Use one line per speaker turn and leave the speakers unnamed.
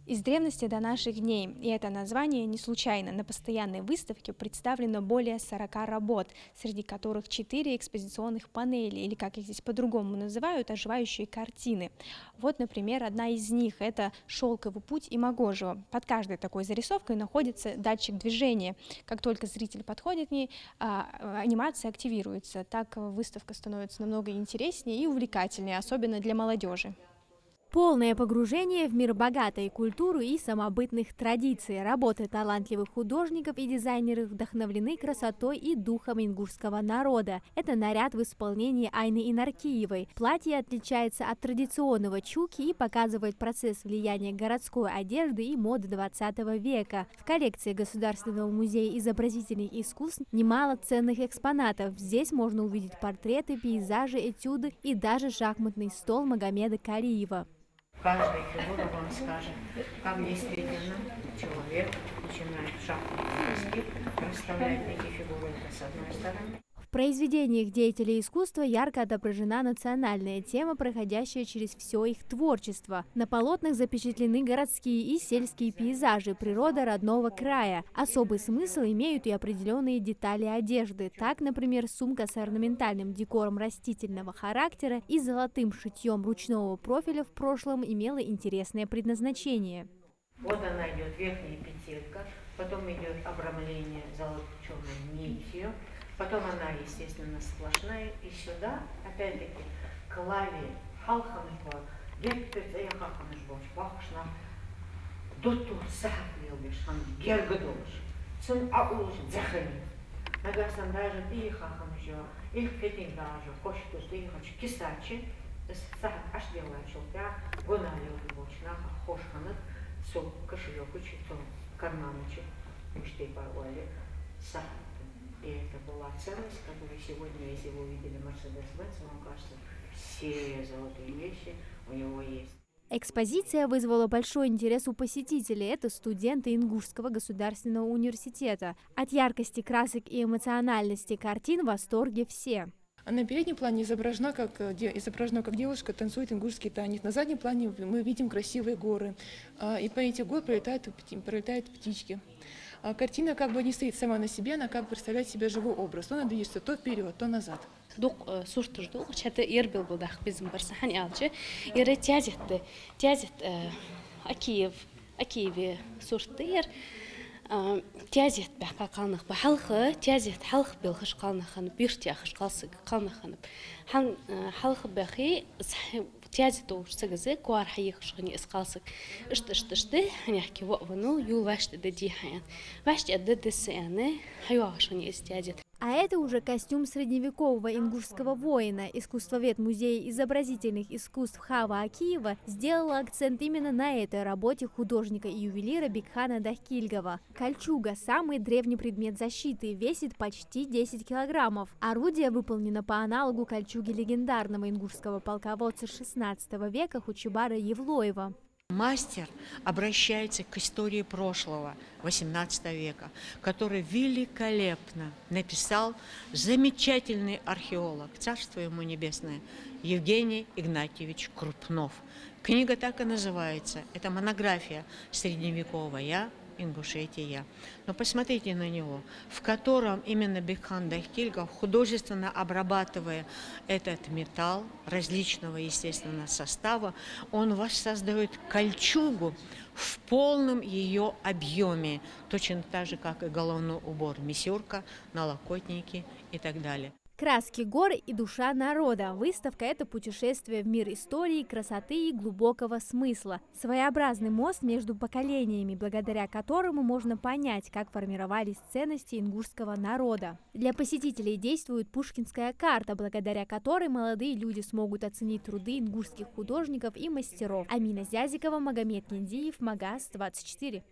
Из древности до наших дней, и это название не случайно. На постоянной выставке представлено более 40 работ, среди которых 4 экспозиционных панели, или как их здесь по-другому называют, оживающие картины. Вот, например, одна из них — это «Шелковый путь Имагожева». Под каждой такой зарисовкой находится датчик движения. Как только зритель подходит к ней, анимация активируется. Так выставка становится намного интереснее и увлекательнее, особенно для молодежи.
Полное погружение в мир богатой культуры и самобытных традиций. Работы талантливых художников и дизайнеров вдохновлены красотой и духом ингушского народа. Это наряд в исполнении Айны Инаркиевой. Платье отличается от традиционного чуки и показывает процесс влияния городской одежды и моды 20 века. В коллекции Государственного музея изобразительных искусств немало ценных экспонатов. Здесь можно увидеть портреты, пейзажи, этюды и даже шахматный стол Магомеда Кариева.
Каждая фигура вам скажет, как действительно человек начинает в шахматной доске расставлять эти фигуры с одной стороны.
В произведениях деятелей искусства ярко отображена национальная тема, проходящая через все их творчество. На полотнах запечатлены городские и сельские пейзажи, природа родного края. Особый смысл имеют и определенные детали одежды. Так, например, сумка с орнаментальным декором растительного характера и золотым шитьем ручного профиля в прошлом имела интересное предназначение.
Вот она идет, верхняя петелька, потом идет обрамление золото-черной нитью. Потом она, естественно, сплошная, и сюда, опять-таки, клаве халханыш бар, вектерде халханыш бар, бахшна, дотур сахлилбиш, хан гергадолш, цун аулш заханит. Нагасан даже ты халханыш, иль кетин даже, кошкус ты хач кисачи, сахат аш делает шелка, гонали убочна, хошханат, сол кошелек учит, карманочек, мечты порвали, сахат. И это была ценность, которую сегодня, если вы увидели Мерседес-Бенц, вам кажется, все золотые вещи у него есть.
Экспозиция вызвала большой интерес у посетителей. Это студенты Ингушского государственного университета. От яркости красок и эмоциональности картин в восторге все.
На переднем плане изображена как девушка танцует ингушский танец. На заднем плане мы видим красивые горы. И по этим горам пролетают птички. Картина как бы не стоит сама на себе, она как бы представляет себе живой образ. То она движется то вперед, то назад.
Дук суртуш дук, чата ербил булдах bizim барсахан ялчы. Ире тязит Акиеве суртыр. Тязит бака калнах бахалхы, тязит халх бил хышкалнахан, бирти хышкалсыг калнахан. Хан халх бахи тязит уурсагызы куар хайх шгни искалсыг. Ишты ханьяхки вовну юл вашты дадихаян. Вашты аддысяны хайвашгни истязит.
А это уже костюм средневекового ингушского воина. Искусствовед Музея изобразительных искусств Хава Акиева сделала акцент именно на этой работе художника и ювелира Бекхана Дахкильгова. Кольчуга – самый древний предмет защиты, весит почти 10 килограммов. Орудие выполнено по аналогу кольчуги легендарного ингушского полководца XVI века Хучибара Евлоева.
Мастер обращается к истории прошлого, XVIII века, который великолепно написал замечательный археолог, царство ему небесное, Евгений Игнатьевич Крупнов. Книга так и называется. Это монография средневековая Ингушетия. Но посмотрите на него, в котором именно Бекхан Дахкильгов, художественно обрабатывая этот металл различного, естественно, состава, он воссоздает кольчугу в полном ее объеме, точно так же, как и головной убор, мисюрка, налокотники и так далее.
Краски гор и душа народа. Выставка – это путешествие в мир истории, красоты и глубокого смысла. Своеобразный мост между поколениями, благодаря которому можно понять, как формировались ценности ингушского народа. Для посетителей действует пушкинская карта, благодаря которой молодые люди смогут оценить труды ингушских художников и мастеров. Амина Зязикова, Магомед Кендиев, Магаз 24.